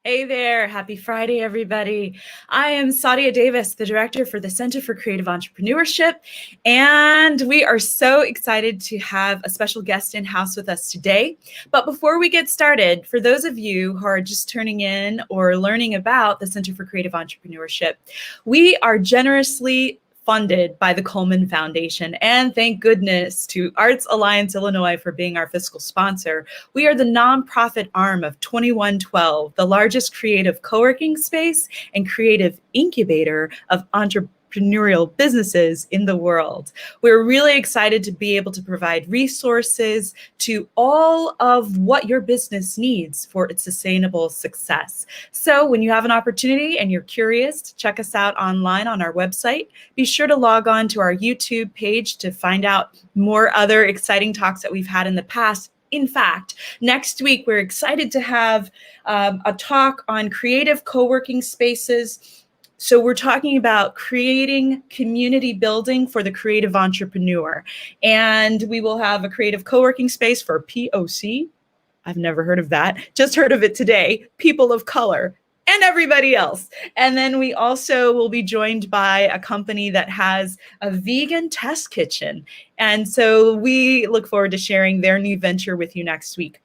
Hey there. Happy Friday, everybody. I am Sadia Davis, the director for the Center for Creative Entrepreneurship. And we are so excited to have a special guest in-house with us today. But before we get started, for those of you who are just turning in or learning about the Center for Creative Entrepreneurship, we are generously funded by the Coleman Foundation. And thank goodness to Arts Alliance Illinois for being our fiscal sponsor. We are the nonprofit arm of 2112, the largest creative co-working space and creative incubator of entrepreneurial businesses in the world. We're really excited to be able to provide resources to all of what your business needs for its sustainable success. So when you have an opportunity and you're curious to check us out online on our website, be sure to log on to our YouTube page to find out more other exciting talks that we've had in the past. In fact, next week, we're excited to have a talk on creative co-working spaces. So we're talking about creating community building for the creative entrepreneur. And we will have a creative co-working space for POC. I've never heard of that. Just heard of it today. People of color and everybody else. And then we also will be joined by a company that has a vegan test kitchen. And so we look forward to sharing their new venture with you next week.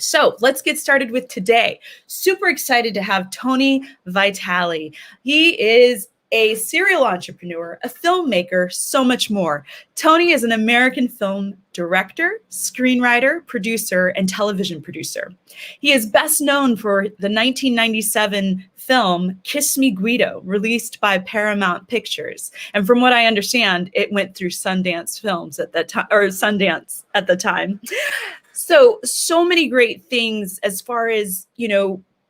So let's get started with today. Super excited to have Tony Vitale. He is a serial entrepreneur, a filmmaker, so much more. Tony is an American film director, screenwriter, producer, and television producer. He is best known for the 1997 film Kiss Me Guido, released by Paramount Pictures. And from what I understand, it went through Sundance Films at that time, or Sundance at the time. So many great things as far as,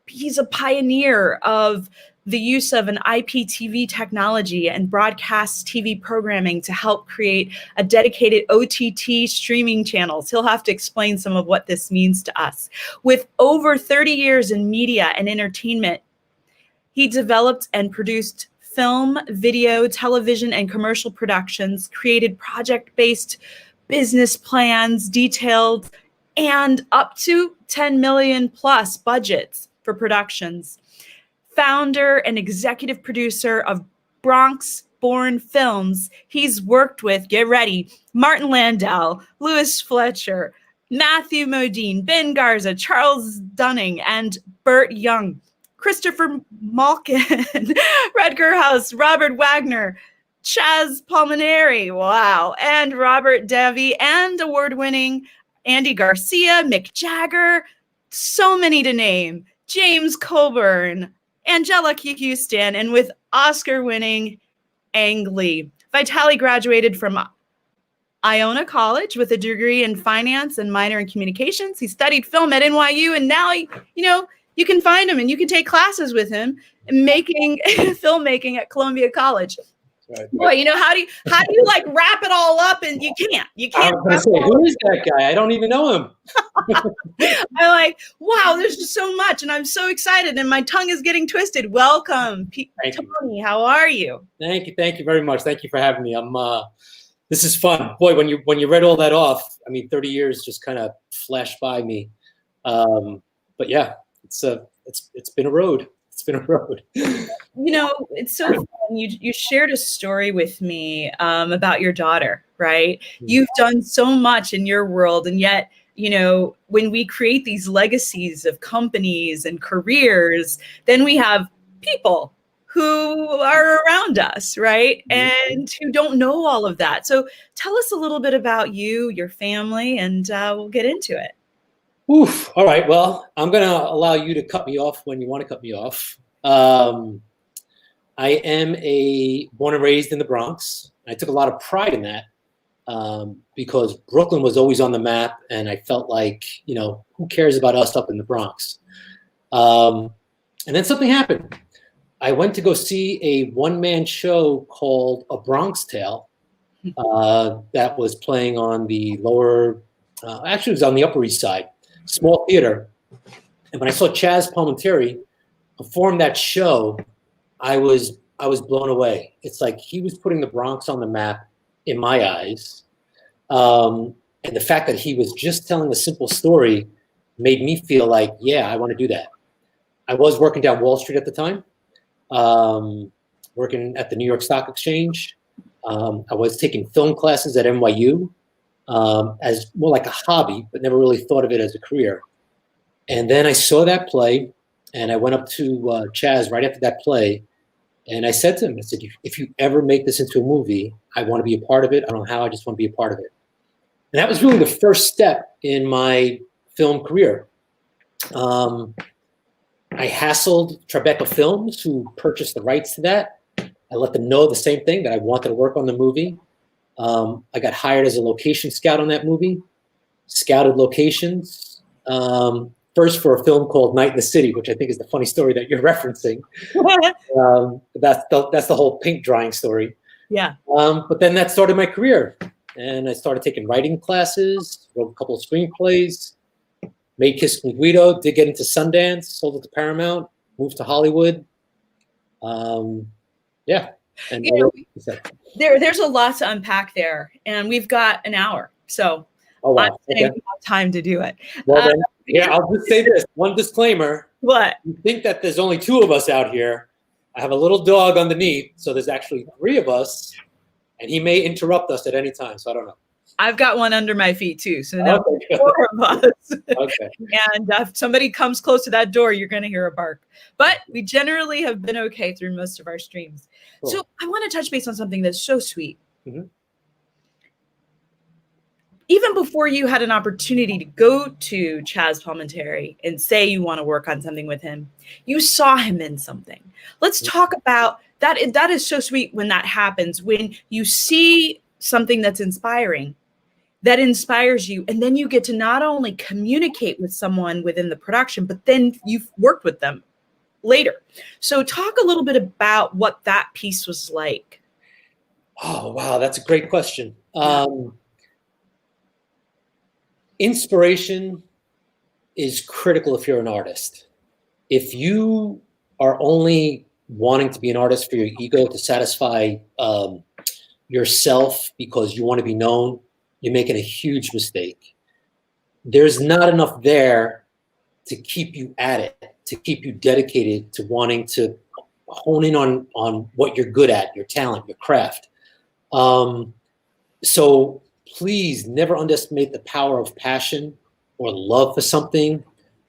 he's a pioneer of the use of an IPTV technology and broadcast TV programming to help create a dedicated OTT streaming channels. He'll have to explain some of what this means to us. With over 30 years in media and entertainment, he developed and produced film, video, television, and commercial productions, created project-based business plans, detailed and up to 10 million plus budgets for productions. Founder and executive producer of Bronx Born Films, he's worked with, get ready, Martin Landau, Louis Fletcher, Matthew Modine, Ben Garza, Charles Dunning, and Burt Young, Christopher Malkin, Rutger Hauss, Robert Wagner, Chaz Palminteri, wow, and Robert Davi, and award-winning Andy Garcia, Mick Jagger, so many to name, James Coburn, Angelica Houston, and with Oscar-winning Ang Lee. Vitale graduated from Iona College with a degree in finance and minor in communications. He studied film at NYU, and now, you can find him and you can take classes with him in making filmmaking at Columbia College. Right. Boy, how do you like wrap it all up? And you can't. I was gonna say, who is that guy? I don't even know him. I'm like, wow, there's just so much, and I'm so excited, and my tongue is getting twisted. Welcome, Tony. How are you? Thank you very much. Thank you for having me. This is fun, boy. When you read all that off, 30 years just kind of flashed by me. But yeah, it's been a road. It's been a road. It's so fun. You shared a story with me about your daughter, right? You've done so much in your world, and yet, when we create these legacies of companies and careers, then we have people who are around us, right? And who don't know all of that. So tell us a little bit about you, your family, and we'll get into it. Oof. All right. Well, I'm going to allow you to cut me off when you want to cut me off. I am born and raised in the Bronx. I took a lot of pride in that because Brooklyn was always on the map, and I felt like, who cares about us up in the Bronx? And then something happened. I went to go see a one-man show called A Bronx Tale that was playing on the lower, actually it was on the Upper East Side, small theater. And when I saw Chaz Palminteri perform that show, I was blown away. It's like he was putting the Bronx on the map in my eyes. And the fact that he was just telling a simple story made me feel like, yeah, I want to do that. I was working down Wall Street at the time, working at the New York Stock Exchange. I was taking film classes at NYU as more like a hobby, but never really thought of it as a career. And then I saw that play, and I went up to Chaz right after that play, and I said to him, I said, if you ever make this into a movie, I want to be a part of it. I don't know how, I just want to be a part of it. And that was really the first step in my film career. I hassled Tribeca Films, who purchased the rights to that. I let them know the same thing, that I wanted to work on the movie. I got hired as a location scout on that movie, scouted locations. First for a film called Night in the City, which I think is the funny story that you're referencing. That's the whole paint drying story. Yeah. But then that started my career. And I started taking writing classes, wrote a couple of screenplays, made Kiss con Guido, did get into Sundance, sold it to Paramount, moved to Hollywood. Yeah. And there's a lot to unpack there, and we've got an hour. So wow. I have time to do it. Well, then, yeah, I'll just say this. One disclaimer. What? You think that there's only 2 of us out here. I have a little dog underneath, so there's actually 3 of us. And he may interrupt us at any time, so I don't know. I've got one under my feet too, so now Okay, 4 of us. Okay. And if somebody comes close to that door, you're going to hear a bark. But we generally have been okay through most of our streams. Cool. So I want to touch base on something that's so sweet. Mm-hmm. Even before you had an opportunity to go to Chaz Palminteri and say you want to work on something with him, you saw him in something. Let's talk about that. That is so sweet when that happens, when you see something that's inspiring, that inspires you, and then you get to not only communicate with someone within the production, but then you've worked with them later. So talk a little bit about what that piece was like. Oh, wow. That's a great question. Inspiration is critical if you're an artist. If you are only wanting to be an artist for your ego, to satisfy yourself because you want to be known, you're making a huge mistake. There's not enough there to keep you at it, to keep you dedicated to wanting to hone in on what you're good at, your talent, your craft. So please never underestimate the power of passion or love for something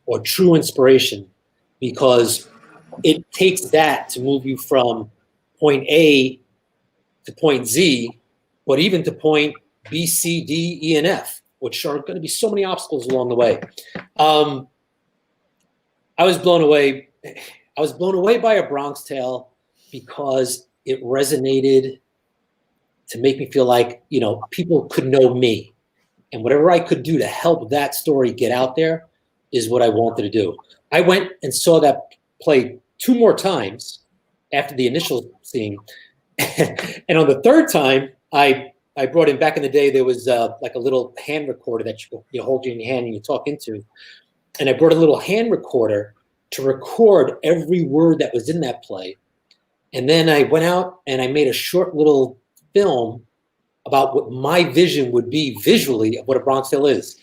or true inspiration, because it takes that to move you from point A to point Z, but even to point B, C, D, E, and F, which are going to be so many obstacles along the way. I was blown away. I was blown away by A Bronx Tale because it resonated to make me feel like, you know, people could know me, and whatever I could do to help that story get out there is what I wanted to do. I went and saw that play 2 more times after the initial scene. And on the 3rd time, I brought in, back in the day, there was like a little hand recorder that you hold in your hand and you talk into. And I brought a little hand recorder to record every word that was in that play. And then I went out and I made a short little film about what my vision would be visually of what A Bronx Tale is.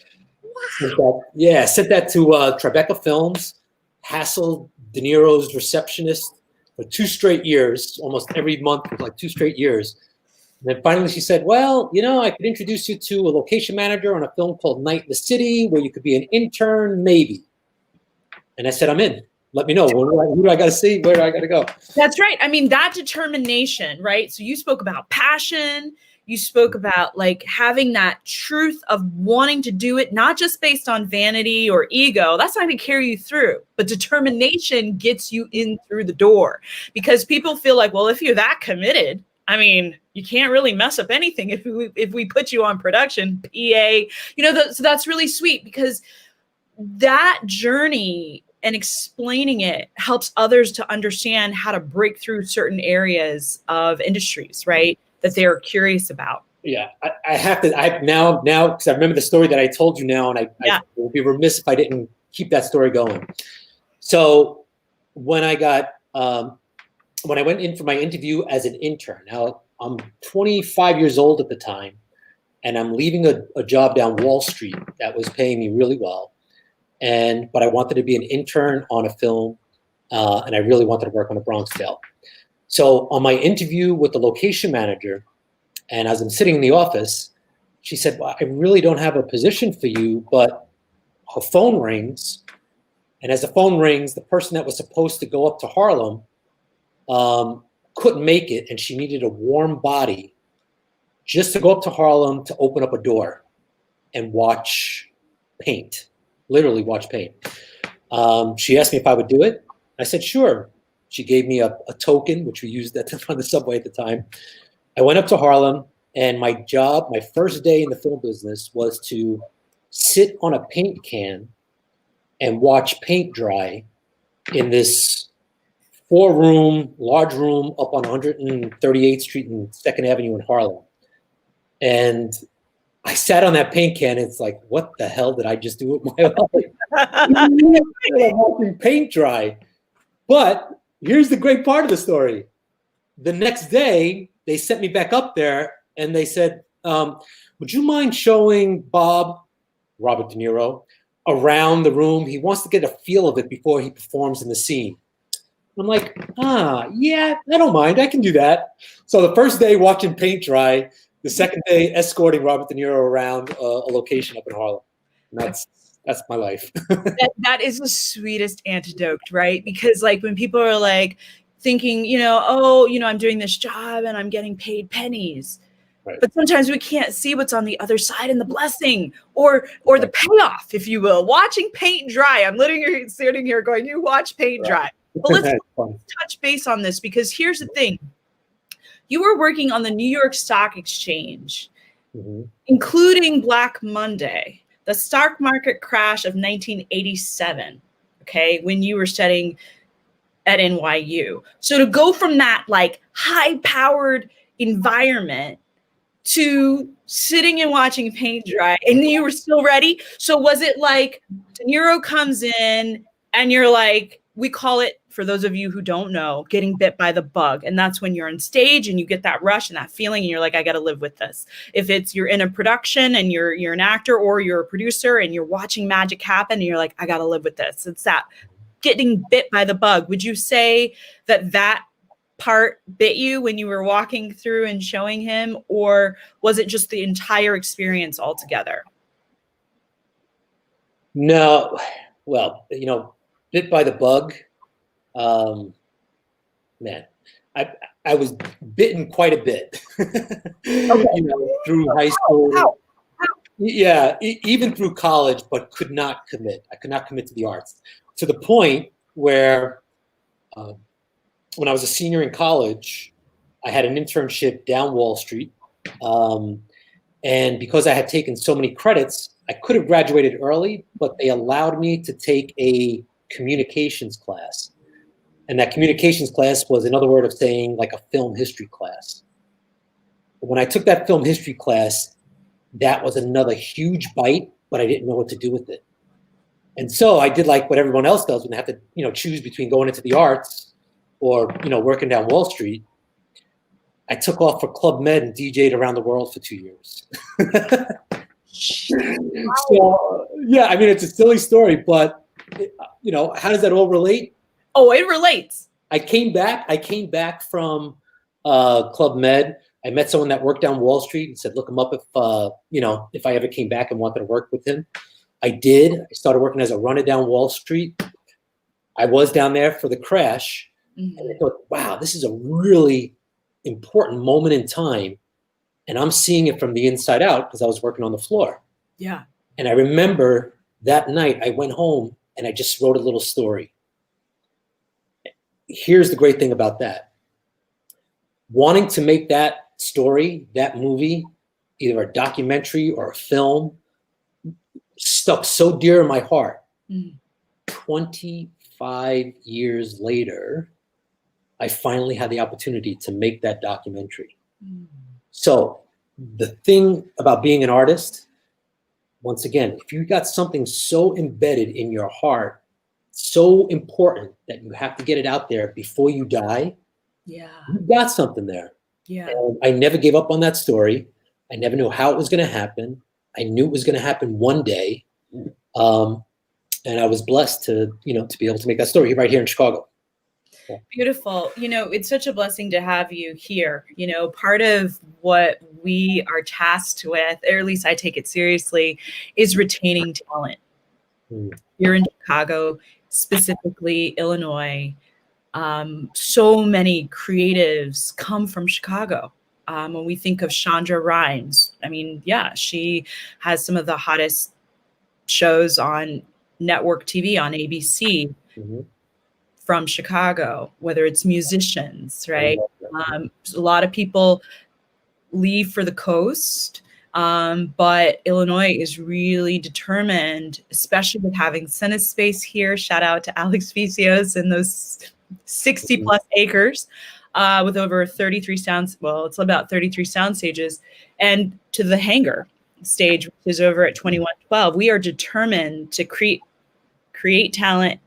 Wow. Sent that to Tribeca Films, hassled De Niro's receptionist for 2 straight years, almost every month for like 2 straight years. And then finally she said, well, you know, I could introduce you to a location manager on a film called Night in the City where you could be an intern, maybe. And I said, I'm in. Let me know. Who do I got to see? Where do I got to go? That's right. I mean, that determination, right? So you spoke about passion. You spoke about like having that truth of wanting to do it, not just based on vanity or ego. That's not going to carry you through, but determination gets you in through the door, because people feel like, well, if you're that committed, I mean, you can't really mess up anything if we put you on production, PA, you know, so that's really sweet, because that journey and explaining it helps others to understand how to break through certain areas of industries, right, that they're curious about. Yeah, I have to. Now, because I remember the story that I told you now, and I would be remiss if I didn't keep that story going. So when I went in for my interview as an intern, now I'm 25 years old at the time, and I'm leaving a job down Wall Street that was paying me really well. But I wanted to be an intern on a film and I really wanted to work on a Bronx Tale. So on my interview with the location manager, and as I'm sitting in the office, she said, well, I really don't have a position for you, but her phone rings. And as the phone rings, the person that was supposed to go up to Harlem couldn't make it, and she needed a warm body just to go up to Harlem to open up a door and watch paint, literally watch paint. She asked me if I would do it. I said, sure. She gave me a token, which we used at the subway at the time. I went up to Harlem, and my job, my first day in the film business, was to sit on a paint can and watch paint dry in this 4-room, large room up on 138th Street and 2nd Avenue in Harlem. And I sat on that paint can, and it's like, what the hell did I just do with my life? I'm watching paint dry. But here's the great part of the story. The next day, they sent me back up there, and they said, would you mind showing Bob, Robert De Niro, around the room? He wants to get a feel of it before he performs in the scene. I'm like, yeah, I don't mind. I can do that. So the first day watching paint dry, the second day escorting Robert De Niro around a location up in Harlem. And that's my life. that is the sweetest antidote, right? Because like when people are like thinking, I'm doing this job and I'm getting paid pennies. Right. But sometimes we can't see what's on the other side and the blessing or the payoff, if you will. Watching paint dry. I'm literally sitting here going, you watch paint dry. Well, let's touch base on this, because here's the thing. You were working on the New York Stock Exchange, including Black Monday, the stock market crash of 1987, okay, when you were studying at NYU. So to go from that like high-powered environment to sitting and watching paint dry, and you were still ready. So was it like De Niro comes in and you're like, we call it, for those of you who don't know, getting bit by the bug. And that's when you're on stage and you get that rush and that feeling and you're like, I got to live with this. If it's you're in a production and you're an actor or you're a producer and you're watching magic happen and you're like, I got to live with this. It's that getting bit by the bug. Would you say that part bit you when you were walking through and showing him, or was it just the entire experience altogether? No, well, bit by the bug. Man, I was bitten quite a bit. Through high school. How? Yeah, even through college, but could not commit. I could not commit to the arts, to the point where when I was a senior in college, I had an internship down Wall Street. And because I had taken so many credits, I could have graduated early, but they allowed me to take a communications class. And that communications class was another word of saying like a film history class. When I took that film history class, that was another huge bite, but I didn't know what to do with it. And so I did like what everyone else does when they have to, choose between going into the arts or, working down Wall Street. I took off for Club Med and DJ'd around the world for 2 years. So, yeah, I mean, it's a silly story, but, how does that all relate? Oh, it relates. I came back from Club Med. I met someone that worked down Wall Street and said, look him up if I ever came back and wanted to work with him. I did. I started working as a runner down Wall Street. I was down there for the crash. Mm-hmm. And I thought, wow, this is a really important moment in time. And I'm seeing it from the inside out because I was working on the floor. Yeah. And I remember that night I went home and I just wrote a little story. Here's the great thing about that. Wanting to make that story, that movie, either a documentary or a film, stuck so dear in my heart. 25 years later, I finally had the opportunity to make that documentary. So the thing about being an artist, once again, if you got something so embedded in your heart, so important that you have to get it out there before you die, you got something there. Yeah. And I never gave up on that story. I never knew how it was going to happen. I knew it was going to happen one day. And I was blessed to be able to make that story right here in Chicago. Beautiful. It's such a blessing to have you here. Part of what we are tasked with, or at least I take it seriously, is retaining talent. Here in Chicago, specifically Illinois, so many creatives come from Chicago. When we think of Shonda Rhimes, she has some of the hottest shows on network TV on ABC. From Chicago, whether it's musicians, right? A lot of people leave for the coast, but Illinois is really determined, especially with having CineSpace here. Shout out to Alex Vicios and those 60 plus acres with over 33 sounds. Well, it's about 33 sound stages, and to the Hangar stage, which is over at 2112. We are determined to create talent,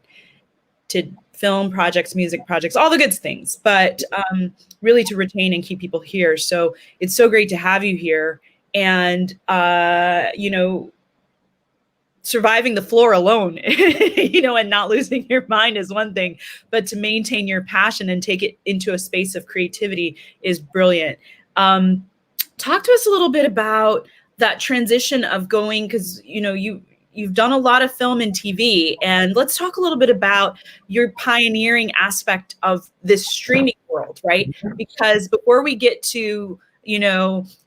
to film projects, music projects, all the good things, but really to retain and keep people here. So it's so great to have you here. And, surviving the floor alone, and not losing your mind is one thing, but to maintain your passion and take it into a space of creativity is brilliant. Talk to us a little bit about that transition of going, because, you've done a lot of film and TV, and let's talk a little bit about your pioneering aspect of this streaming world, right? Because before we get to,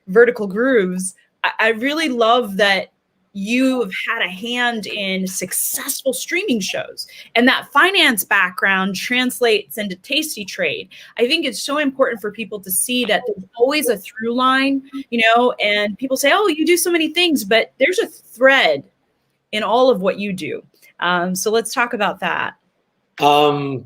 Vertical Grooves, I really love that you've had a hand in successful streaming shows, and that finance background translates into Tasty Trade. I think it's so important for people to see that there's always a through line, and people say, oh, you do so many things, but there's a thread in all of what you do. So let's talk about that. Another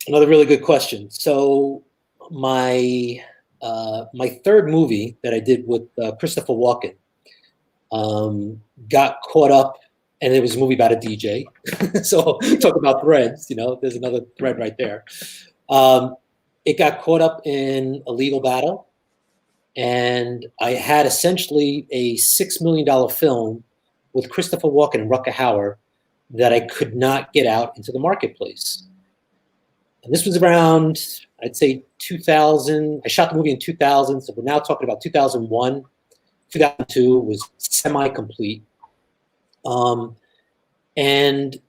really good question. So my third movie that I did with Christopher Walken got caught up, and it was a movie about a DJ. So talk about threads, there's another thread right there. It got caught up in a legal battle, and I had essentially a $6 million film with Christopher Walken and Rutger Hauer that I could not get out into the marketplace. And this was around, I'd say 2000. I shot the movie in 2000, so we're now talking about 2001. 2002 was semi-complete. And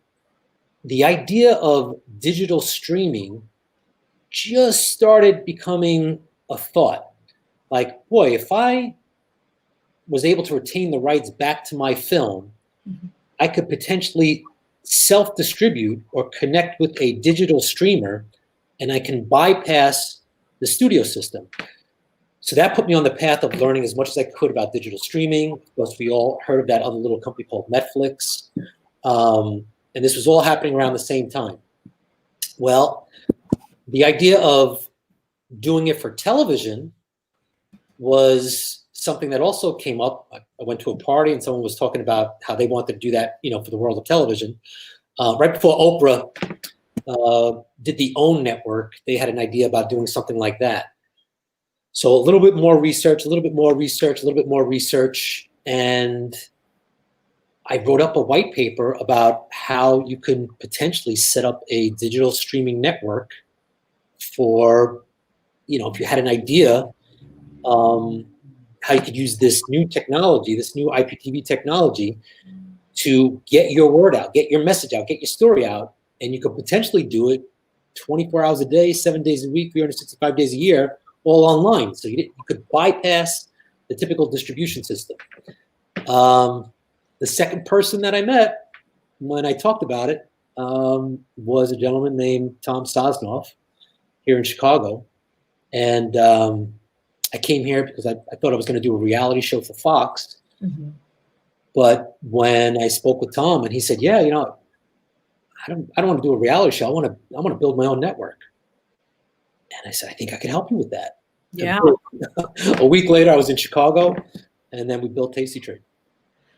the idea of digital streaming just started becoming a thought. Like, boy, if I was able to retain the rights back to my film, I could potentially self-distribute or connect with a digital streamer, and I can bypass the studio system. So that put me on the path of learning as much as I could about digital streaming. Of course, we all heard of that other little company called Netflix. And this was all happening around the same time. Well, the idea of doing it for television was something that also came up. I went to a party and someone was talking about how they wanted to do that, for the world of television. Right before Oprah did the OWN network, they had an idea about doing something like that. So a little bit more research, and I wrote up a white paper about how you can potentially set up a digital streaming network for, if you had an idea, how you could use this new technology, this new IPTV technology, to get your word out, get your message out, get your story out, and you could potentially do it 24 hours a day, 7 days a week, 365 days a year, all online. So you could bypass the typical distribution system. The second person that I met when I talked about it was a gentleman named Tom Sosnoff here in Chicago. And I came here because I thought I was going to do a reality show for Fox. But when I spoke with Tom, and he said, yeah, I don't want to do a reality show. I want to build my own network. And I said, I think I can help you with that. Yeah. A week later, I was in Chicago, and then we built Tasty Trade.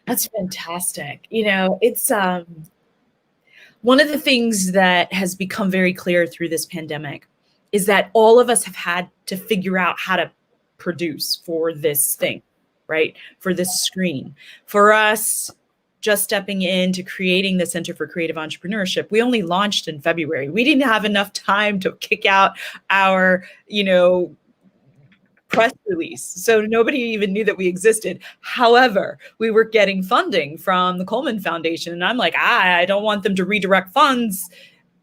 That's fantastic. It's one of the things that has become very clear through this pandemic is that all of us have had to figure out how to produce for this thing, right? For this screen. For us, just stepping into creating the Center for Creative Entrepreneurship. We only launched in February. We didn't have enough time to kick out our, press release. So nobody even knew that we existed. However, we were getting funding from the Coleman Foundation. And I'm like, I don't want them to redirect funds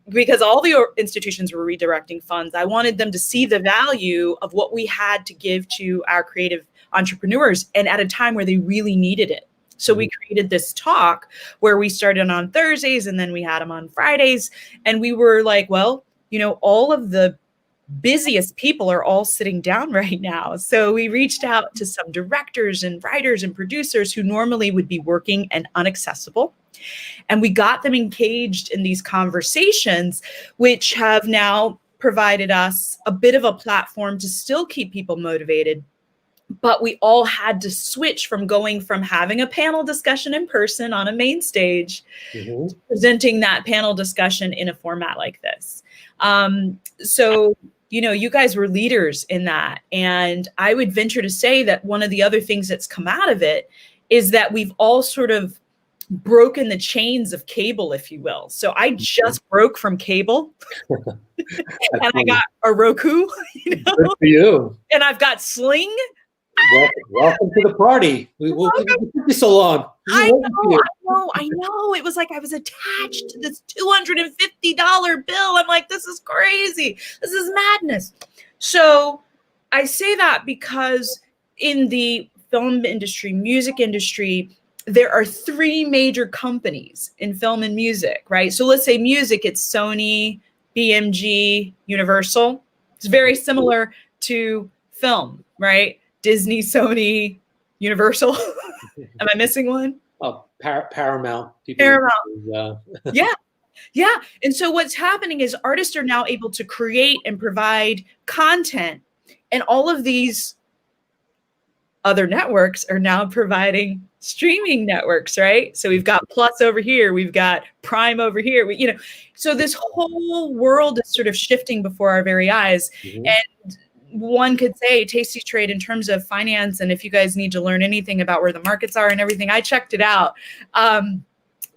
because all the institutions were redirecting funds. I wanted them to see the value of what we had to give to our creative entrepreneurs and at a time where they really needed it. So we created this talk where we started on Thursdays and then we had them on Fridays. And we were like, well, all of the busiest people are all sitting down right now. So we reached out to some directors and writers and producers who normally would be working and inaccessible. And we got them engaged in these conversations, which have now provided us a bit of a platform to still keep people motivated. But we all had to switch from going from having a panel discussion in person on a main stage to presenting that panel discussion in a format like this. So you guys were leaders in that. And I would venture to say that one of the other things that's come out of it is that we've all sort of broken the chains of cable, if you will. So I just broke from cable and I got a Roku, Good for you. and I've got Sling. Welcome to the party. We'll keep you so long. I know. It was like I was attached to this $250 bill. I'm like, this is crazy. This is madness. So I say that because in the film industry, music industry, there are three major companies in film and music, right? So let's say music, it's Sony, BMG, Universal. It's very similar to film, right? Disney, Sony, Universal. Am I missing one? Oh, Paramount. Paramount. Yeah. And so what's happening is artists are now able to create and provide content, and all of these other networks are now providing streaming networks, right? So we've got Plus over here, we've got Prime over here, so this whole world is sort of shifting before our very eyes. And one could say Tasty Trade in terms of finance, and if you guys need to learn anything about where the markets are and everything, I checked it out.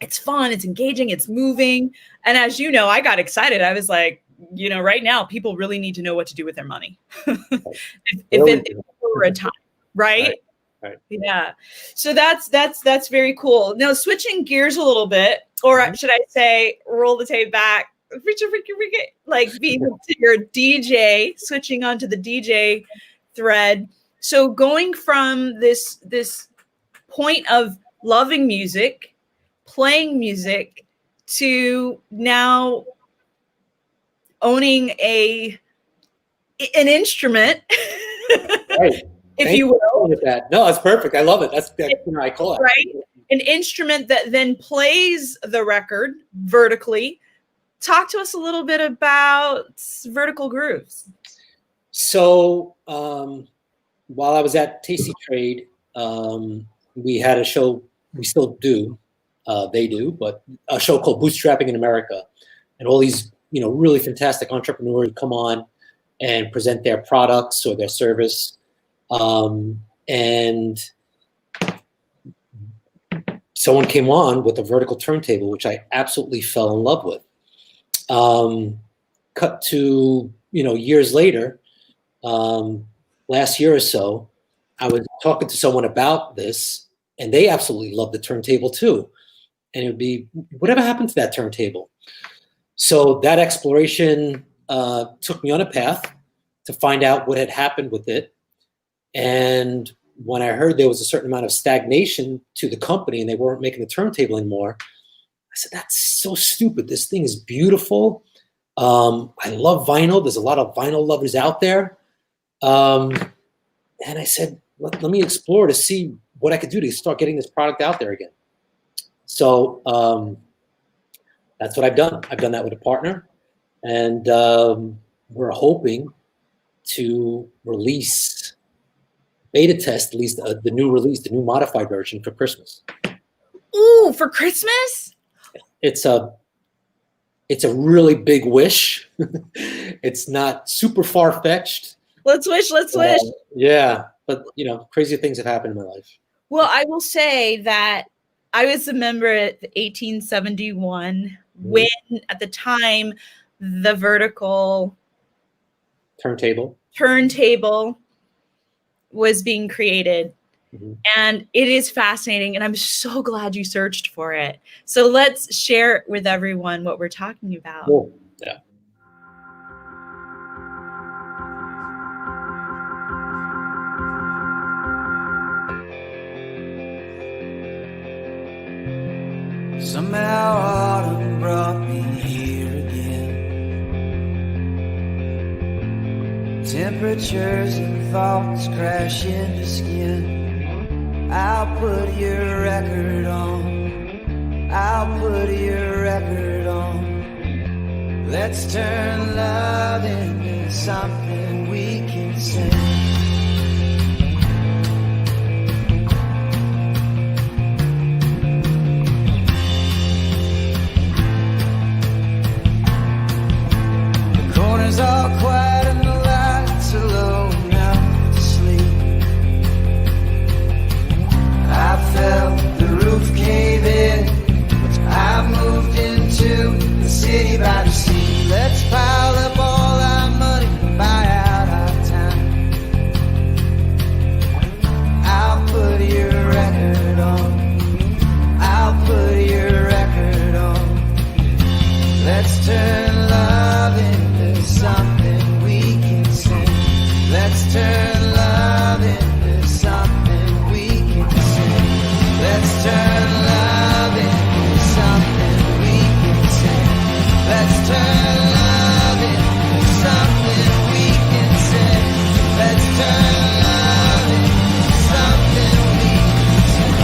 It's fun, it's engaging, it's moving. And as you know, I got excited. I was like, right now people really need to know what to do with their money. if over a time, right? Right. Yeah. So that's very cool. Now switching gears a little bit, or should I say roll the tape back, like being your DJ, switching onto the DJ thread. So going from this point of loving music, playing music, to now owning an instrument, right. if you will. That. No, that's perfect. I love it. That's I call it. Right. An instrument that then plays the record vertically. Talk to us a little bit about Vertical Grooves. So while I was at Tasty Trade, we had a show, we still do, they do, but a show called Bootstrapping in America. And all these, really fantastic entrepreneurs come on and present their products or their service. And someone came on with a vertical turntable, which I absolutely fell in love with. Cut to, years later, last year or so, I was talking to someone about this, and they absolutely loved the turntable too. And it would be, whatever happened to that turntable? So that exploration took me on a path to find out what had happened with it. And when I heard there was a certain amount of stagnation to the company and they weren't making the turntable anymore, I said, that's so stupid. This thing is beautiful. I love vinyl. There's a lot of vinyl lovers out there. And I said, let me explore to see what I could do to start getting this product out there again. So that's what I've done. I've done that with a partner. And we're hoping to release, beta test, at least the new release, the new modified version for Christmas. Ooh, for Christmas? It's a really big wish. It's not super far-fetched. Let's wish. Yeah, but crazy things have happened in my life. Well, I will say that I was a member at 1871 when, at the time, the vertical turntable was being created. And it is fascinating, and I'm so glad you searched for it. So let's share with everyone what we're talking about. Cool. Yeah. Somehow autumn brought me here again. Temperatures and thoughts crash into skin. I'll put your record on. I'll put your record on. Let's turn love into something we can sing. The corner's all quiet and the lights are low enough to sleep. I felt the roof cave in. I moved into the city by the sea. Let's pile up all our money and buy out our time. I'll put your record on. I'll put your record on. Let's turn love into something we can sing. Let's turn love into something we can sing. Let's turn love into something we can sing. Let's turn love into something we can sing. Let's turn love into something we can sing.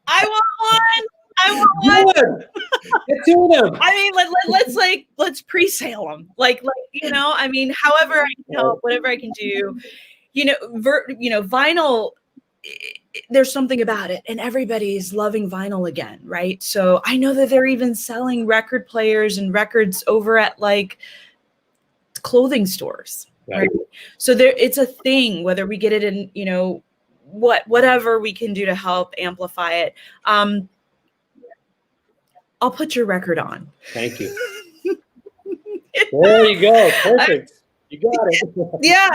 I want one. I want one. Good. Get to them. I mean, let's pre-sale them. I mean, however I can help, whatever I can do. Vinyl. There's something about it, and everybody's loving vinyl again, right? So I know that they're even selling record players and records over at like clothing stores, right? So it's a thing. Whether we get it in, whatever we can do to help amplify it. I'll put your record on. Thank you. There you go. Perfect. You got it. Yeah.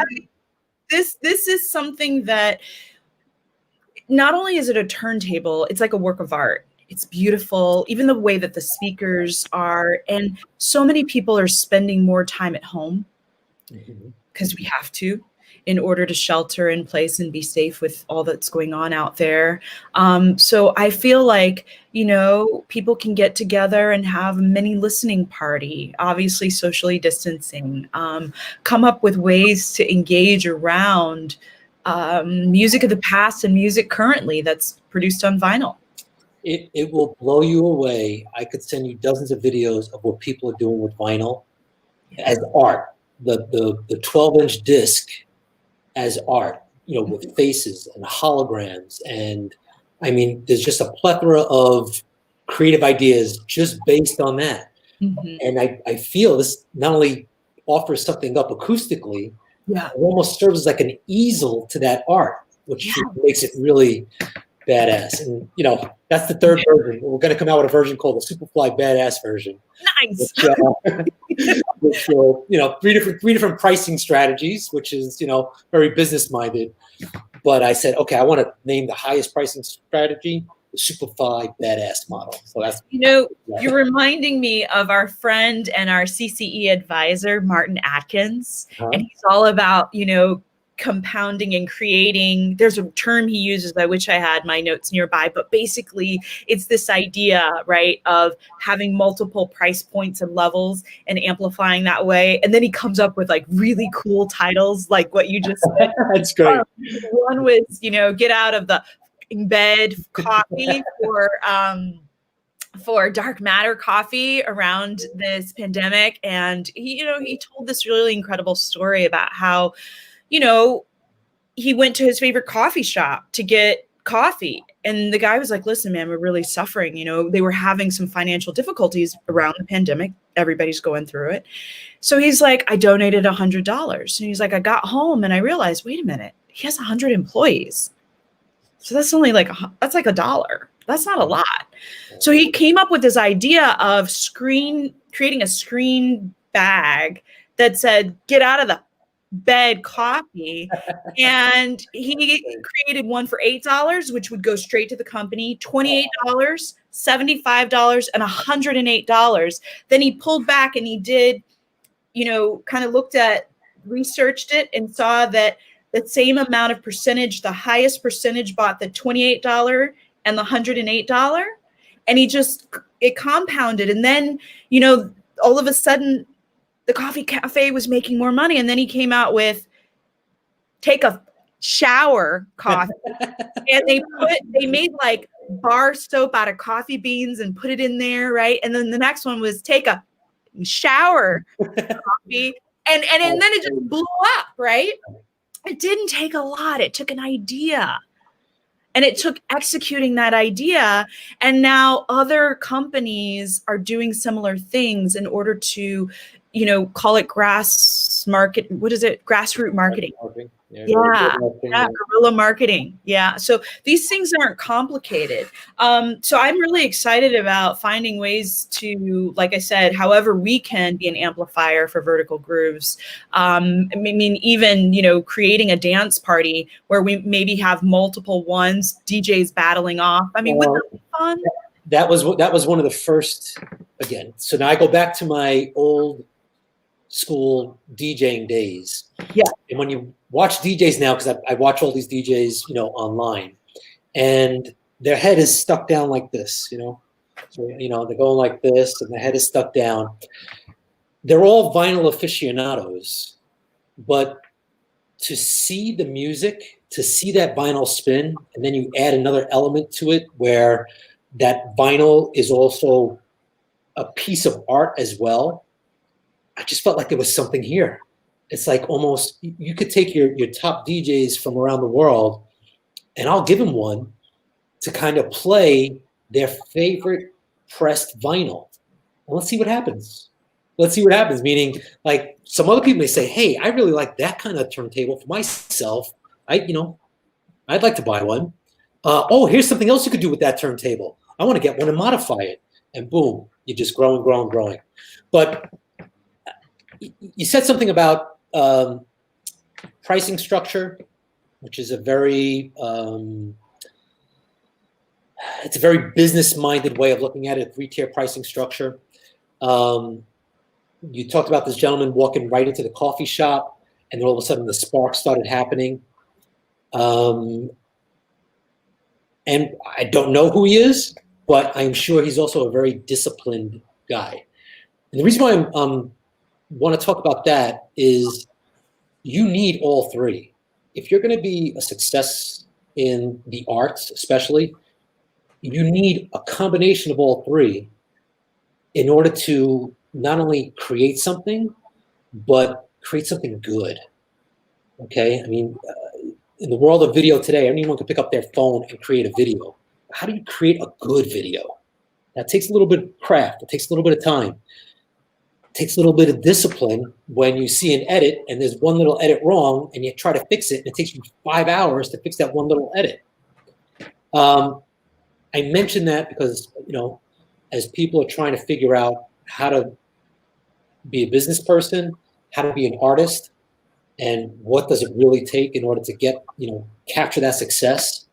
This is something that not only is it a turntable, it's like a work of art. It's beautiful, even the way that the speakers are. And so many people are spending more time at home because we have to, in order to shelter in place and be safe with all that's going on out there. So I feel like, people can get together and have a mini listening party, obviously socially distancing, come up with ways to engage around music of the past and music currently that's produced on vinyl. It will blow you away. I could send you dozens of videos of what people are doing with vinyl as art. The 12-inch disc as art, with faces and holograms. And I mean, there's just a plethora of creative ideas just based on that. And I feel this not only offers something up acoustically, it almost serves as like an easel to that art, which makes it really badass. And, that's the third version. We're going to come out with a version called the Superfly Badass version. Nice. Which will, three different pricing strategies, which is, very business minded. But I said, okay, I want to name the highest pricing strategy the Superfly Badass model. So that's you're reminding me of our friend and our CCE advisor, Martin Atkins, and he's all about compounding and creating. There's a term he uses, I wish I had my notes nearby, but basically it's this idea, right, of having multiple price points and levels and amplifying that way. And then he comes up with like really cool titles like what you just said. That's great. One was, get out of the bed coffee for dark matter coffee around this pandemic. And he told this really incredible story about how he went to his favorite coffee shop to get coffee. And the guy was like, listen, man, we're really suffering. You know, they were having some financial difficulties around the pandemic. Everybody's going through it. So he's like, I donated $100. And he's like, I got home and I realized, wait a minute, he has 100 employees. So that's only like, that's like $1. That's not a lot. So he came up with this idea of creating a screen bag that said, get out of the bed coffee. And he created one for $8, which would go straight to the company, $28, $75, and $108. Then he pulled back and he did, you know, kind of researched it and saw that the same amount of percentage, the highest percentage bought the $28 and the $108. And it compounded. And then, you know, all of a sudden the coffee cafe was making more money. And then he came out with take a shower coffee. And they made like bar soap out of coffee beans and put it in there. Right. And then the next one was take a shower coffee. And then it just blew up. Right. It didn't take a lot. It took an idea. And it took executing that idea. And now other companies are doing similar things in order to, you know, call it grassroots marketing. Yeah, guerrilla marketing. Yeah. So these things aren't complicated. So I'm really excited about finding ways to, like I said, however we can be an amplifier for Vertical Grooves. I mean, even, you know, creating a dance party where we maybe have multiple ones, DJs battling off. I mean, wouldn't that be fun? That was one of the first, again. So now I go back to my old school DJing days. Yeah. And when you watch DJs now, because I watch all these DJs, you know, online, and their head is stuck down like this, you know. So, you know, they're going like this, and their head is stuck down. They're all vinyl aficionados, but to see the music, to see that vinyl spin, and then you add another element to it where that vinyl is also a piece of art as well. I just felt like there was something here. It's like almost you could take your top DJs from around the world, and I'll give them one to kind of play their favorite pressed vinyl. And let's see what happens. Let's see what happens. Meaning, like some other people may say, "Hey, I really like that kind of turntable for myself. I'd like to buy one. Oh, here's something else you could do with that turntable. I want to get one and modify it." And boom, you're just growing. But you said something about pricing structure, which is a very it's a very business-minded way of looking at it, 3-tier pricing structure. You talked about this gentleman walking right into the coffee shop, and then all of a sudden the spark started happening. And I don't know who he is, but I'm sure he's also a very disciplined guy. And the reason why I want to talk about that is you need all three. If you're going to be a success in the arts, especially, you need a combination of all three in order to not only create something, but create something good. Okay? I mean, in the world of video today, anyone can pick up their phone and create a video. How do you create a good video? That takes a little bit of craft. It takes a little bit of time. It takes a little bit of discipline when you see an edit and there's one little edit wrong and you try to fix it and it takes you 5 hours to fix that one little edit. I mention that because, you know, as people are trying to figure out how to be a business person, how to be an artist, and what does it really take in order to get, you know, capture that success,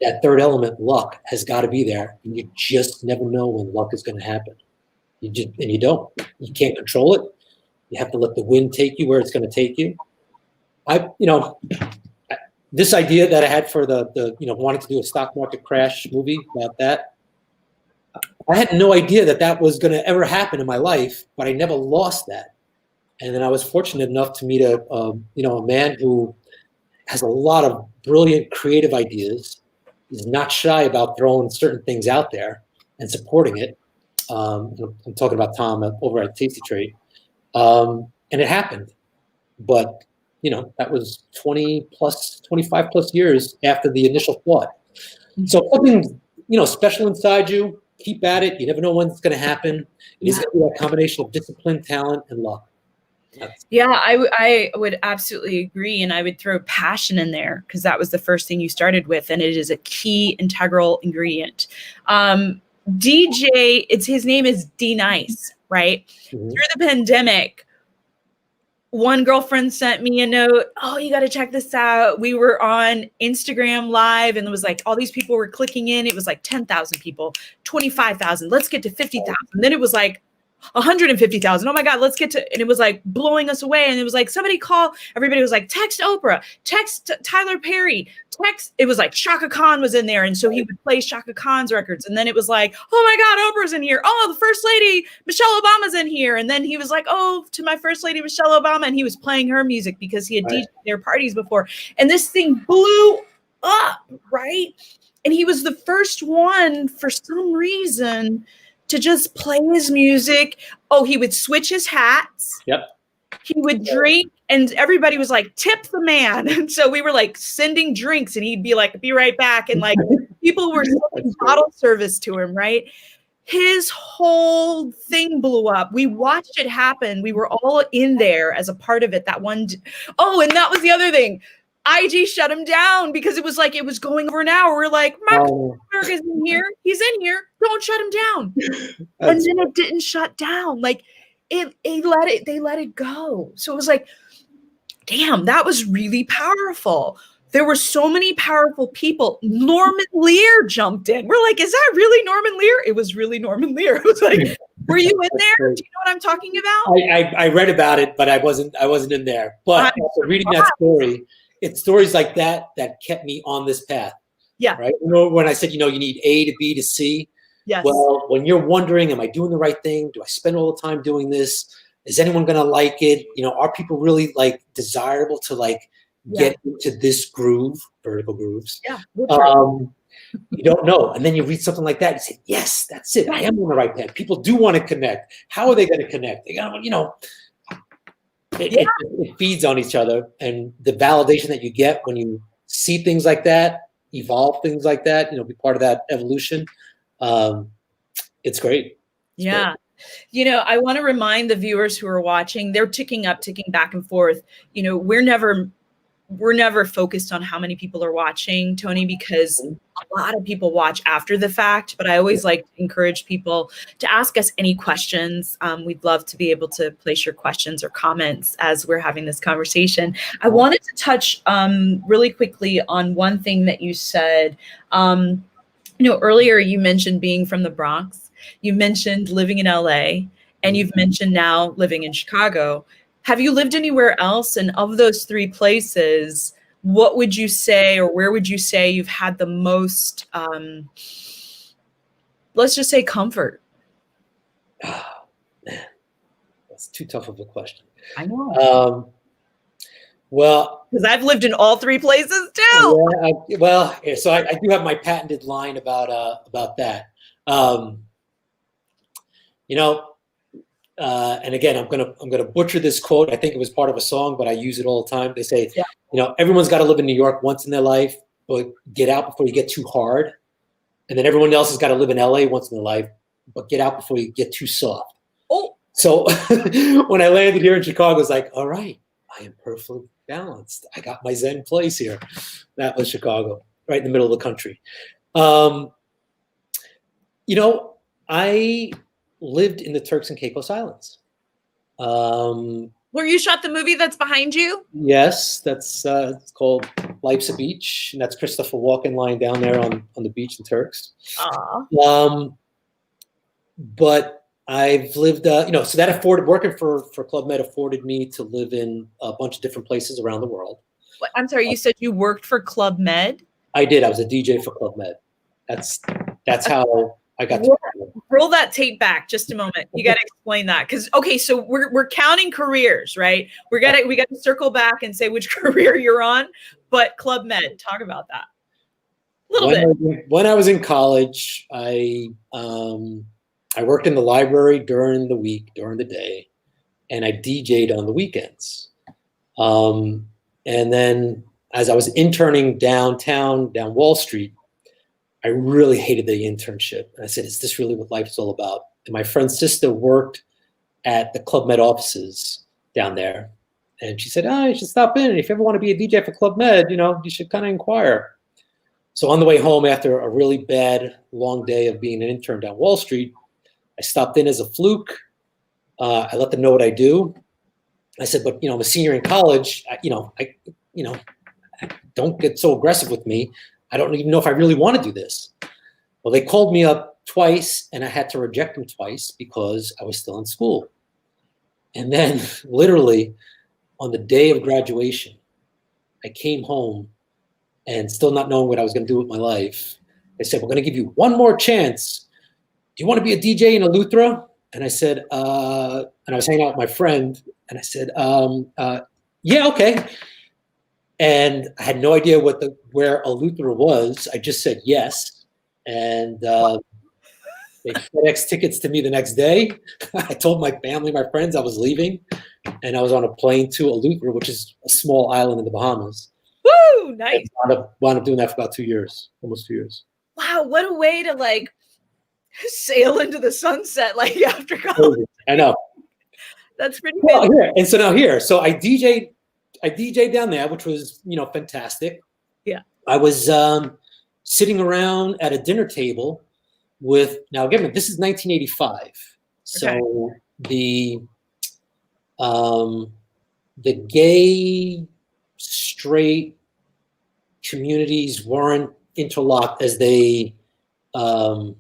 that third element, luck, has got to be there. And you just never know when luck is going to happen. You don't. You can't control it. You have to let the wind take you where it's going to take you. This idea that I had for the wanting to do a stock market crash movie about that, I had no idea that was going to ever happen in my life, but I never lost that. And then I was fortunate enough to meet a man who has a lot of brilliant creative ideas. He's not shy about throwing certain things out there and supporting it. I'm talking about Tom over at Tasty Trade. And it happened. But that was 25 plus years after the initial thought. So something, special inside you, keep at it. You never know when it's going to happen. It is going to be that combination of discipline, talent, and luck. Yeah, I would absolutely agree. And I would throw passion in there because that was the first thing you started with. And it is a key integral ingredient. DJ, his name is D-Nice, right? Mm-hmm. Through the pandemic, one girlfriend sent me a note. Oh, you got to check this out. We were on Instagram Live and it was like all these people were clicking in. It was like 10,000 people, 25,000. Let's get to 50,000. Then it was like 150,000. Oh my God, let's get to, and it was like blowing us away. And it was like, somebody call, everybody was like, text Oprah, text Tyler Perry, it was like Shaka Khan was in there. And so he would play Shaka Khan's records. And then it was like, oh my God, Oprah's in here. Oh, the first lady, Michelle Obama's in here. And then he was like, oh, to my first lady, Michelle Obama. And he was playing her music because he had DJed their parties before. And this thing blew up, right? And he was the first one for some reason to just play his music. Oh, he would switch his hats. Yep. He would drink and everybody was like, tip the man. And so we were like sending drinks and he'd be like, be right back. And like people were sending bottle service to him, right? His whole thing blew up. We watched it happen. We were all in there as a part of it. Oh, and that was the other thing. IG shut him down because it was like it was going over an hour. We're like, Mark Zuckerberg is in here. He's in here. Don't shut him down. And then it didn't shut down. Like they let it go. So it was like, damn, that was really powerful. There were so many powerful people. Norman Lear jumped in. We're like, is that really Norman Lear? It was really Norman Lear. It was like, were you in there? Do you know what I'm talking about? I read about it, but I wasn't in there. But after reading that story, it's stories like that kept me on this path. Yeah. Right. When I said, you need A to B to C. Yes. Well, when you're wondering, am I doing the right thing? Do I spend all the time doing this? Is anyone going to like it? Are people really like desirable to like get into this groove, vertical grooves? Yeah. You don't know. And then you read something like that and say, yes, that's it. I am on the right path. People do want to connect. How are they going to connect? They got to, it feeds on each other, and the validation that you get when you see things like that, evolve things like that, be part of that evolution. It's great. It's great. I want to remind the viewers who are watching, they're ticking back and forth. We're never focused on how many people are watching, Tony, because a lot of people watch after the fact, but I always like to encourage people to ask us any questions. We'd love to be able to place your questions or comments as we're having this conversation. I wanted to touch really quickly on one thing that you said. Earlier you mentioned being from the Bronx. You mentioned living in LA, and you've mentioned now living in Chicago. Have you lived anywhere else? And of those three places, what would you say, or where would you say you've had the most, let's just say, comfort? Oh, man, that's too tough of a question. I know. Well, because I've lived in all three places too. Yeah, so I do have my patented line about that. And again, I'm gonna butcher this quote. I think it was part of a song, but I use it all the time. They say, everyone's got to live in New York once in their life, but get out before you get too hard. And then everyone else has got to live in LA once in their life, but get out before you get too soft. Oh, so when I landed here in Chicago, I was like, all right, I am perfectly balanced. I got my Zen place here. That was Chicago, right in the middle of the country. I lived in the Turks and Caicos Islands. Where you shot the movie that's behind you? Yes, that's it's called Life's a Beach, and that's Christopher Walken lying down there on the beach in Turks. But I've lived, so that afforded, working for Club Med afforded me to live in a bunch of different places around the world. I'm sorry, you said you worked for Club Med? I did. I was a DJ for Club Med. That's how I got to roll that tape back just a moment. You got to explain that, because so we're counting careers, right? We got to circle back and say which career you're on. But Club Med, talk about that a little bit. When I was in college, I worked in the library during the week, during the day, and I DJ'd on the weekends. And then as I was interning downtown, down Wall Street, I really hated the internship. And I said, is this really what life is all about? And my friend's sister worked at the Club Med offices down there. And she said, you should stop in. And if you ever want to be a DJ for Club Med, you should kind of inquire. So on the way home after a really bad, long day of being an intern down Wall Street, I stopped in as a fluke. I let them know what I do. I said, but, I'm a senior in college. Don't get so aggressive with me. I don't even know if I really want to do this. Well, they called me up twice, and I had to reject them twice because I was still in school. And then literally on the day of graduation, I came home and still not knowing what I was going to do with my life. They said, we're going to give you one more chance. Do you want to be a DJ in Eleuthera? And I said, and I was hanging out with my friend, and I said, yeah, okay. And I had no idea where Eleuthera was. I just said yes. And they FedEx tickets to me the next day. I told my family, my friends, I was leaving. And I was on a plane to Eleuthera, which is a small island in the Bahamas. Woo, nice. Wound up doing that for about 2 years, almost 2 years. Wow, what a way to sail into the sunset after college. I know. That's pretty well, good. Here, and so now here, so I DJ'd down there, which was, fantastic. Yeah. I was sitting around at a dinner table with, now again, this is 1985. So the gay, straight communities weren't interlocked as they, the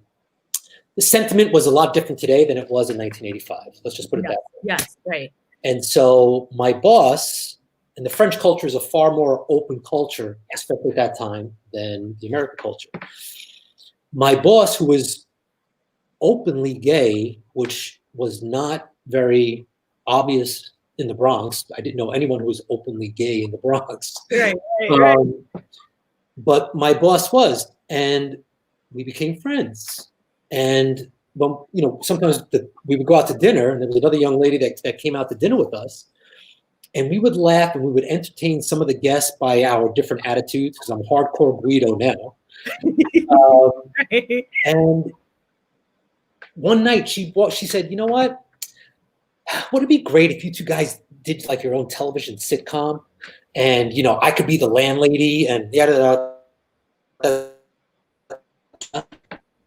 sentiment was a lot different today than it was in 1985. Let's just put it that way. Yes, right. And so my boss, and the French culture is a far more open culture, especially at that time, than the American culture. My boss, who was openly gay, which was not very obvious in the Bronx. I didn't know anyone who was openly gay in the Bronx. Right. But my boss was, and we became friends. And well, sometimes we would go out to dinner, and there was another young lady that came out to dinner with us, and we would laugh and we would entertain some of the guests by our different attitudes, because I'm hardcore Guido now. And one night she said, you know what? Would it be great if you two guys did your own television sitcom, and I could be the landlady and yada.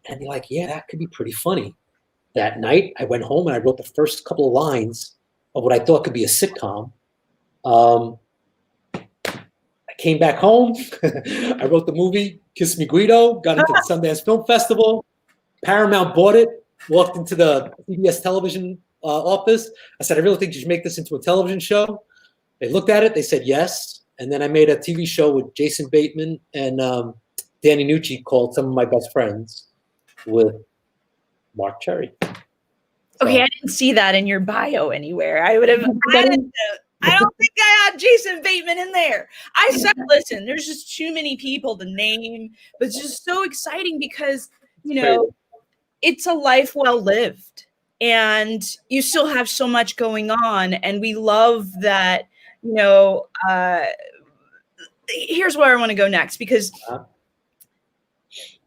And they're like, yeah, that could be pretty funny. That night, I went home and I wrote the first couple of lines of what I thought could be a sitcom. I came back home. I wrote the movie Kiss Me Guido, got into the Sundance Film Festival. Paramount bought it, walked into the CBS television office. I said, I really think you should make this into a television show. They looked at it. They said yes. And then I made a TV show with Jason Bateman and Danny Nucci called Some of My Best Friends with Mark Cherry. Okay, I didn't see that in your bio anywhere. I would have added I don't think I had Jason Bateman in there. I said, listen, there's just too many people to name, but it's just so exciting because, it's a life well lived and you still have so much going on. And we love that, here's where I want to go next, because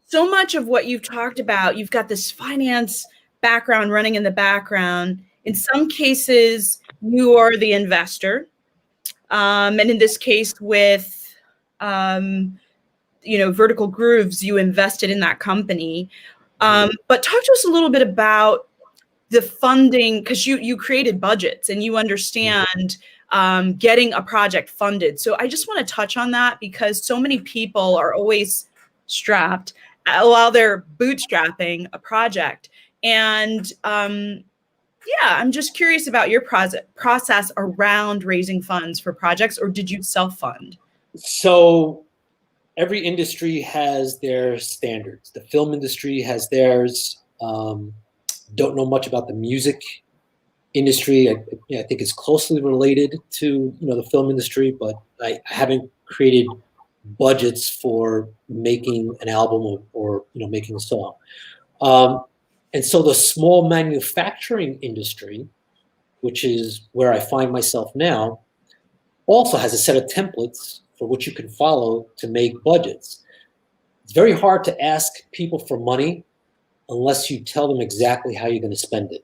so much of what you've talked about, you've got this finance background running in the background. In some cases, you are the investor. And in this case with, Vertical Grooves, you invested in that company. But talk to us a little bit about the funding, because you created budgets and you understand getting a project funded. So I just want to touch on that because so many people are always strapped while they're bootstrapping a project. And I'm just curious about your process around raising funds for projects, or did you self-fund? So every industry has their standards. The film industry has theirs. Don't know much about the music industry. I think it's closely related to the film industry, but I haven't created budgets for making an album or making a song. And so the small manufacturing industry, which is where I find myself now, also has a set of templates for which you can follow to make budgets. It's very hard to ask people for money unless you tell them exactly how you're going to spend it.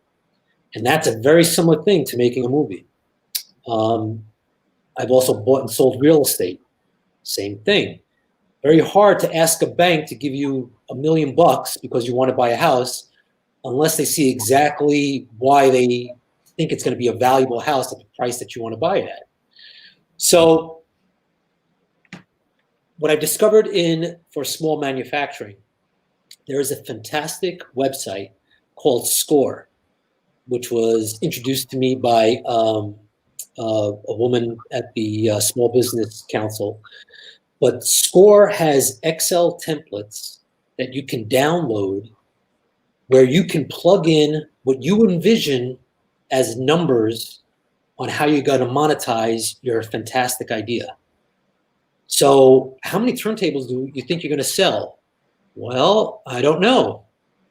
And that's a very similar thing to making a movie. I've also bought and sold real estate. Same thing. Very hard to ask a bank to give you $1 million because you want to buy a house unless they see exactly why they think it's going to be a valuable house at the price that you want to buy it at. So what I've discovered for small manufacturing, there is a fantastic website called SCORE, which was introduced to me by a woman at the Small Business Council. But SCORE has Excel templates that you can download where you can plug in what you envision as numbers on how you're going to monetize your fantastic idea. So how many turntables do you think you're going to sell? Well, I don't know.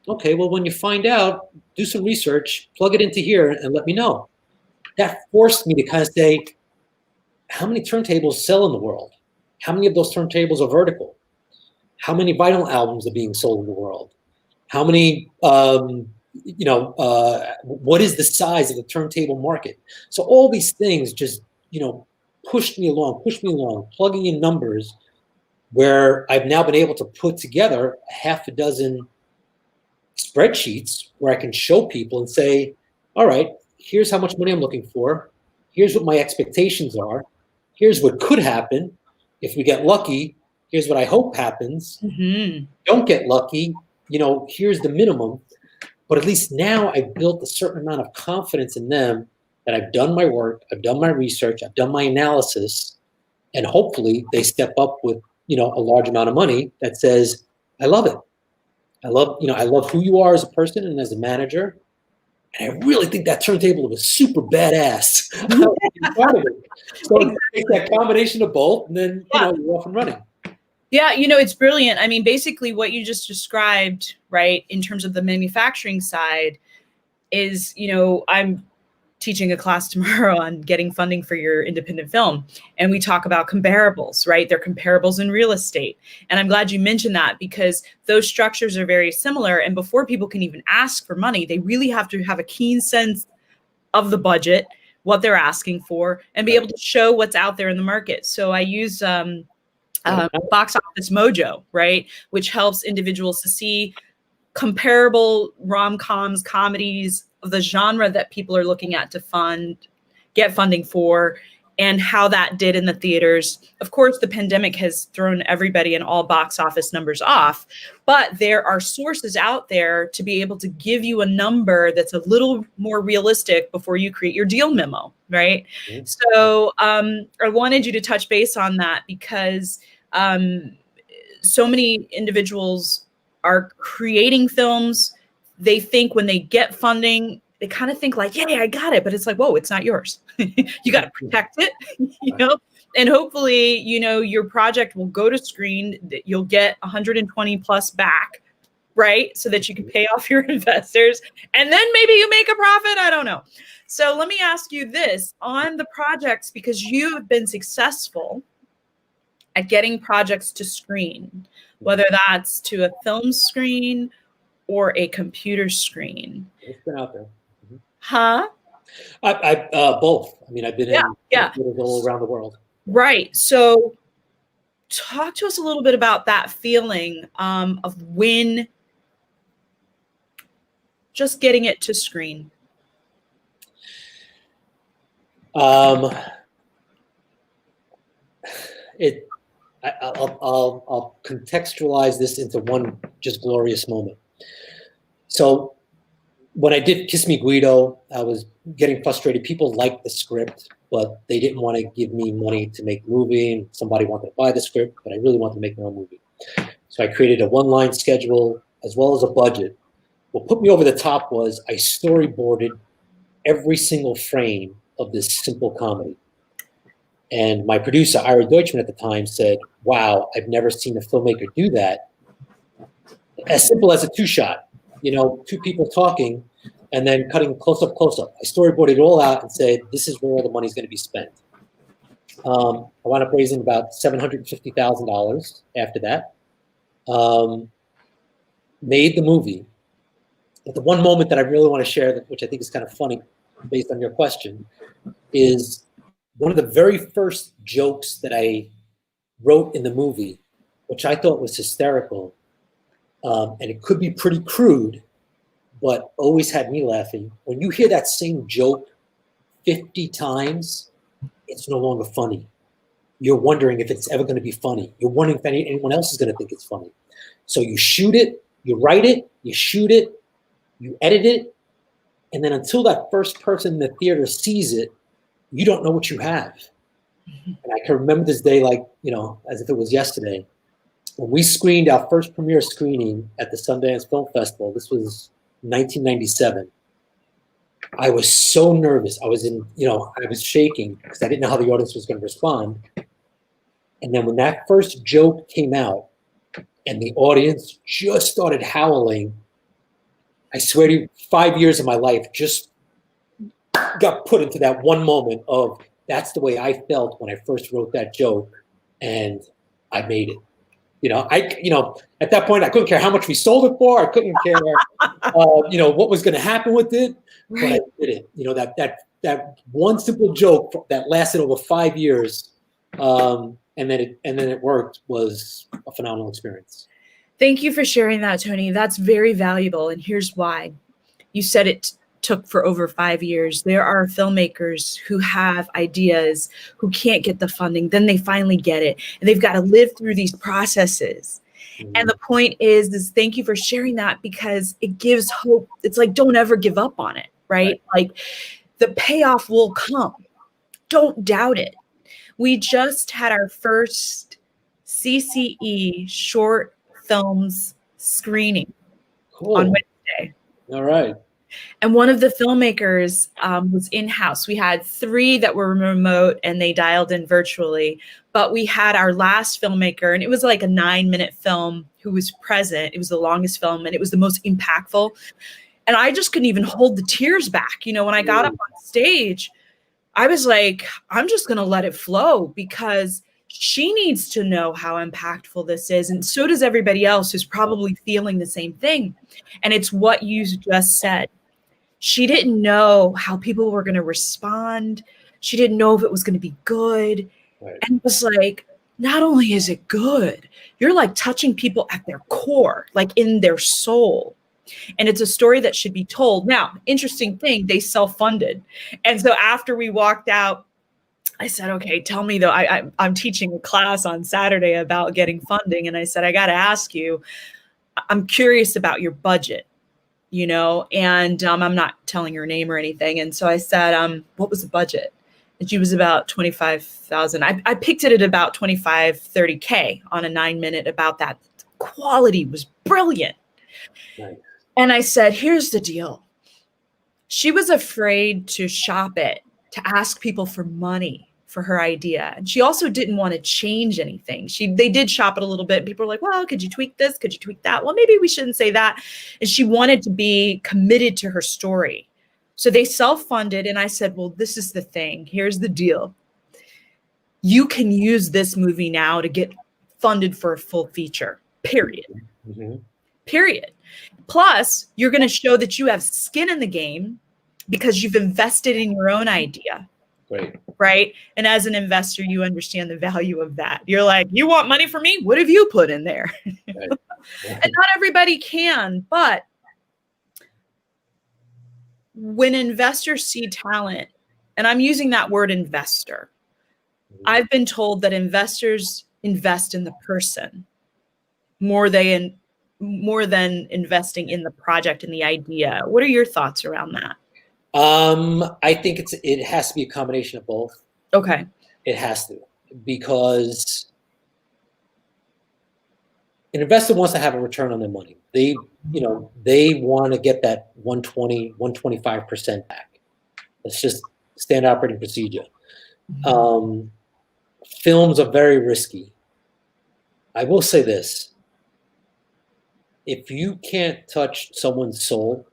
Okay, well, when you find out, do some research, plug it into here, and let me know. That forced me to kind of say, how many turntables sell in the world? How many of those turntables are vertical? How many vinyl albums are being sold in the world? How many, what is the size of the turntable market? So all these things just, pushed me along, plugging in numbers where I've now been able to put together half a dozen spreadsheets where I can show people and say, all right, here's how much money I'm looking for. Here's what my expectations are. Here's what could happen. If we get lucky, here's what I hope happens. Mm-hmm. Don't get lucky, here's the minimum. But at least now I've built a certain amount of confidence in them that I've done my work, I've done my research, I've done my analysis, and hopefully they step up with, a large amount of money that says, I love it. I love who you are as a person and as a manager. And I really think that turntable was super badass. So take that combination of both, and then you're off and running. Yeah, it's brilliant. I mean, basically what you just described, right, in terms of the manufacturing side is, I'm teaching a class tomorrow on getting funding for your independent film. And we talk about comparables, right? They're comparables in real estate. And I'm glad you mentioned that because those structures are very similar. And before people can even ask for money, they really have to have a keen sense of the budget, what they're asking for, and be able to show what's out there in the market. So I use Box Office Mojo, right? Which helps individuals to see comparable rom-coms, comedies of the genre that people are looking at to get funding for, and how that did in the theaters. Of course, the pandemic has thrown everybody and all box office numbers off, but there are sources out there to be able to give you a number that's a little more realistic before you create your deal memo, right? Mm-hmm. So I wanted you to touch base on that because so many individuals are creating films. They think when they get funding, they kind of think like, yeah, I got it. But it's like, whoa, it's not yours. You got to protect it, and hopefully, your project will go to screen, that you'll get 120 plus back, right? So that you can pay off your investors and then maybe you make a profit. I don't know. So let me ask you this on the projects, because you have been successful at getting projects to screen, whether that's to a film screen or a computer screen. It's been out there. Mm-hmm. Huh? I both. I mean, I've been in theaters all around the world. Right. So talk to us a little bit about that feeling of when just getting it to screen. I'll contextualize this into one just glorious moment. So when I did Kiss Me Guido, I was getting frustrated. People liked the script, but they didn't want to give me money to make a movie. And somebody wanted to buy the script, but I really wanted to make my own movie. So I created a one-line schedule as well as a budget. What put me over the top was I storyboarded every single frame of this simple comedy. And my producer, Ira Deutschman at the time, said, wow, I've never seen a filmmaker do that. As simple as a two-shot, two people talking and then cutting close up. I storyboarded it all out and said, this is where all the money's going to be spent. I wound up raising about $750,000 after that. Made the movie. But the one moment that I really want to share, which I think is kind of funny based on your question, is one of the very first jokes that I wrote in the movie, which I thought was hysterical. And it could be pretty crude, but always had me laughing. When you hear that same joke 50 times, it's no longer funny. You're wondering if it's ever going to be funny. You're wondering if anyone else is going to think it's funny. So you shoot it, you write it, you shoot it, you edit it, and then until that first person in the theater sees it, you don't know what you have. And I can remember this day like, as if it was yesterday. When we screened our first premiere screening at the Sundance Film Festival, this was 1997. I was so nervous. I was I was shaking because I didn't know how the audience was going to respond. And then when that first joke came out and the audience just started howling, I swear to you, 5 years of my life just got put into that one moment of that's the way I felt when I first wrote that joke and I made it. At that point, I couldn't care how much we sold it for. I couldn't care, what was going to happen with it. But I did it. That one simple joke that lasted over 5 years, and then it worked, was a phenomenal experience. Thank you for sharing that, Tony. That's very valuable, and here's why. You said it took for over 5 years. There are filmmakers who have ideas, who can't get the funding, then they finally get it, and they've got to live through these processes. Mm-hmm. And the point is thank you for sharing that, because it gives hope. It's like, don't ever give up on it, right? Like, the payoff will come. Don't doubt it. We just had our first CCE short films screening on Wednesday. All right. And one of the filmmakers was in-house. We had 3 that were remote and they dialed in virtually, but we had our last filmmaker, and it was like a 9-minute film, who was present. It was the longest film and it was the most impactful. And I just couldn't even hold the tears back. When I got up on stage, I was like, I'm just going to let it flow, because she needs to know how impactful this is. And so does everybody else who's probably feeling the same thing. And it's what you just said. She didn't know how people were going to respond. She didn't know if it was going to be good. Right. And it was like, not only is it good, you're like touching people at their core, like in their soul. And it's a story that should be told. Now, interesting thing, they self-funded. And so after we walked out, I said, okay, tell me though, I'm teaching a class on Saturday about getting funding. And I said, I got to ask you, I'm curious about your budget, and I'm not telling her name or anything. And so I said, what was the budget? And she was about $25,000. I picked it at about 25, 30K on a 9-minute about that. The quality was brilliant. Nice. And I said, here's the deal. She was afraid to shop it, to ask people for money for her idea. And she also didn't want to change anything. They did shop it a little bit. People were like, well, could you tweak this? Could you tweak that? Well, maybe we shouldn't say that. And she wanted to be committed to her story. So they self-funded. And I said, well, this is the thing. Here's the deal. You can use this movie now to get funded for a full feature, period. Mm-hmm. Period. Plus, you're going to show that you have skin in the game because you've invested in your own idea. Right. And as an investor, you understand the value of that. You're like, you want money from me? What have you put in there? Right. And not everybody can, but when investors see talent, and I'm using that word investor, I've been told that investors invest in the person more than investing in the project and the idea. What are your thoughts around that? I think it has to be a combination of both. Okay. It has to, because an investor wants to have a return on their money. They want to get that 120, 125% back. That's just standard operating procedure. Mm-hmm. Films are very risky. I will say this. If you can't touch someone's soul,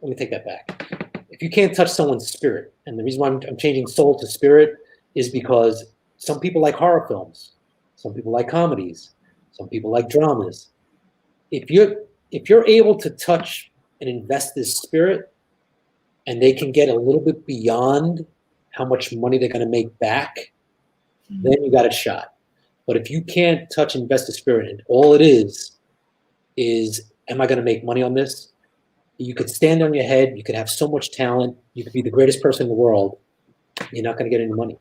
let me take that back. If you can't touch someone's spirit, and the reason why I'm changing soul to spirit is because some people like horror films, some people like comedies, some people like dramas. If you're able to touch an investor's spirit and they can get a little bit beyond how much money they're going to make back, then you got a shot. But if you can't touch investor spirit and all it is, am I going to make money on this? You could stand on your head. You could have so much talent. You could be the greatest person in the world. You're not going to get any money.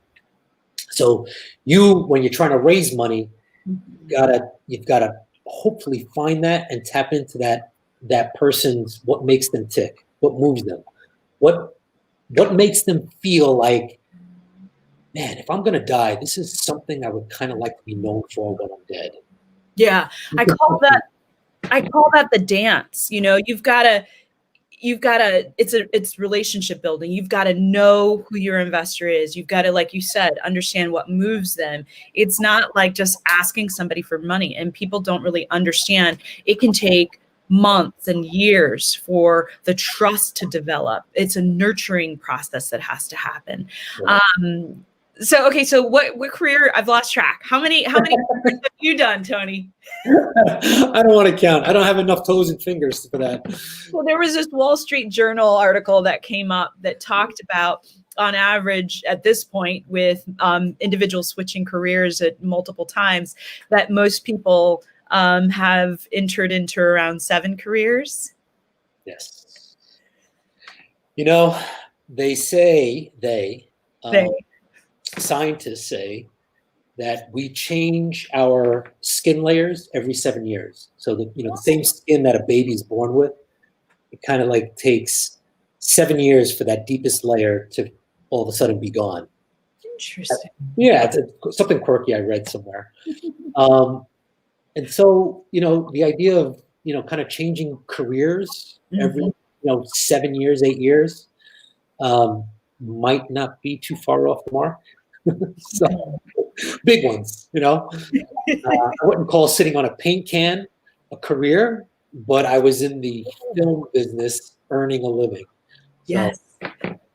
So when you're trying to raise money, you've got to hopefully find that and tap into that person's, what makes them tick, what moves them, what makes them feel like, man, if I'm going to die, this is something I would kind of like to be known for when I'm dead. Yeah. I call that the dance. You've got to, it's relationship building. You've got to know who your investor is. You've got to, like you said, understand what moves them. It's not like just asking somebody for money, and people don't really understand. It can take months and years for the trust to develop. It's a nurturing process that has to happen. Right. So what career? I've lost track. How many careers have you done, Tony? I don't want to count. I don't have enough toes and fingers for that. Well, there was this Wall Street Journal article that came up that talked about, on average, at this point, with individuals switching careers at multiple times, that most people have entered into around 7 careers. Yes. They say scientists say that we change our skin layers every 7 years. So the same skin that a baby's born with, it kind of like takes 7 years for that deepest layer to all of a sudden be gone. Interesting. Yeah, it's something quirky I read somewhere. And so, the idea of, kind of changing careers every, 7 years, 8 years, might not be too far off the mark. So big ones, I wouldn't call sitting on a paint can a career, but I was in the film business earning a living. Yes.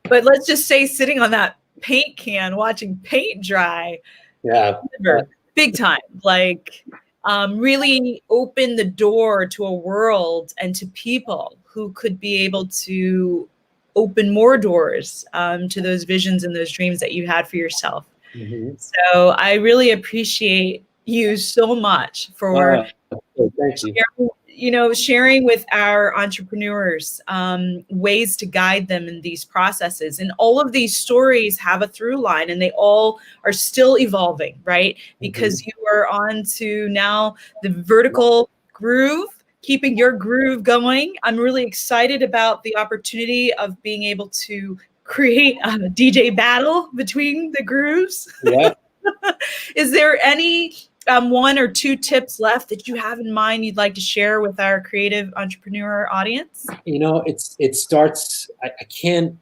But let's just say sitting on that paint can, watching paint dry. Yeah. Big time. Like, really open the door to a world and to people who could be able to open more doors to those visions and those dreams that you had for yourself. Mm-hmm. So I really appreciate you so much for sharing with our entrepreneurs ways to guide them in these processes. And all of these stories have a through line, and they all are still evolving, right? Because you are on to now the vertical groove, keeping your groove going. I'm really excited about the opportunity of being able to create a DJ battle between the grooves. Yeah. Is there any 1 or 2 tips left that you have in mind you'd like to share with our creative entrepreneur audience? It starts, I can't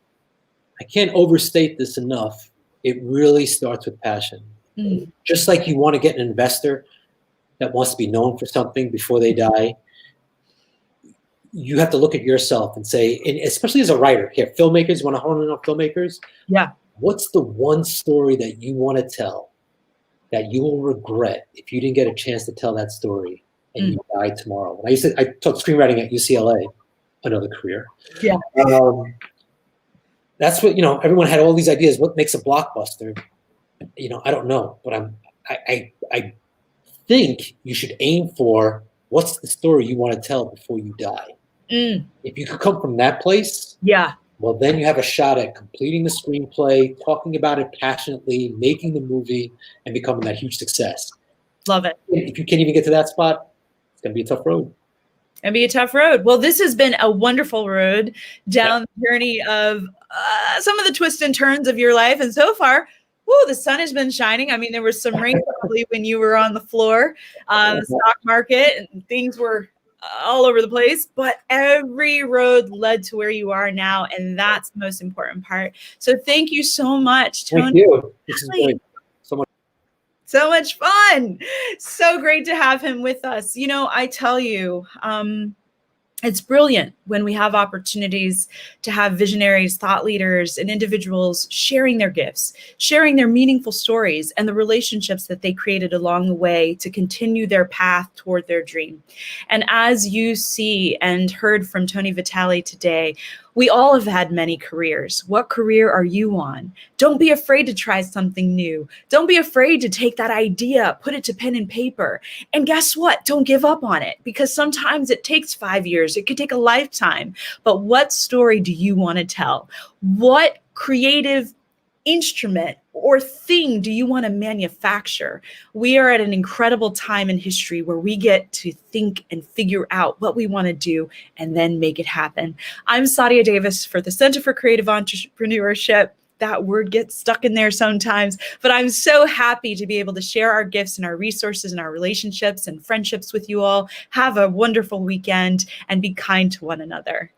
overstate this enough. It really starts with passion. Mm. Just like you want to get an investor that wants to be known for something before they die, you have to look at yourself and say, and especially as a writer, filmmakers, want to hone in on filmmakers. Yeah. What's the one story that you want to tell that you will regret if you didn't get a chance to tell that story and you die tomorrow? I taught screenwriting at UCLA, another career. Yeah. That's what, everyone had all these ideas. What makes a blockbuster? I don't know, but I think you should aim for what's the story you want to tell before you die. Mm. If you could come from that place, well, then you have a shot at completing the screenplay, talking about it passionately, making the movie, and becoming that huge success. Love it. If you can't even get to that spot, it's going to be a tough road. And be a tough road. Well, this has been a wonderful road down the journey of some of the twists and turns of your life. And so far, the sun has been shining. I mean, there was some rain probably when you were on the floor, the stock market, and things were all over the place, but every road led to where you are now. And that's the most important part. So thank you so much, Tony. Thank you. This is great. So much fun. So great to have him with us. I tell you, It's brilliant when we have opportunities to have visionaries, thought leaders, and individuals sharing their gifts, sharing their meaningful stories and the relationships that they created along the way to continue their path toward their dream. And as you see and heard from Tony Vitale today, we all have had many careers. What career are you on? Don't be afraid to try something new. Don't be afraid to take that idea, put it to pen and paper. And guess what? Don't give up on it, because sometimes it takes 5 years. It could take a lifetime. But what story do you want to tell? What creative instrument or thing do you want to manufacture? We are at an incredible time in history where we get to think and figure out what we want to do and then make it happen. I'm Sadia Davis for the Center for Creative Entrepreneurship. That word gets stuck in there sometimes, but I'm so happy to be able to share our gifts and our resources and our relationships and friendships with you all. Have a wonderful weekend and be kind to one another.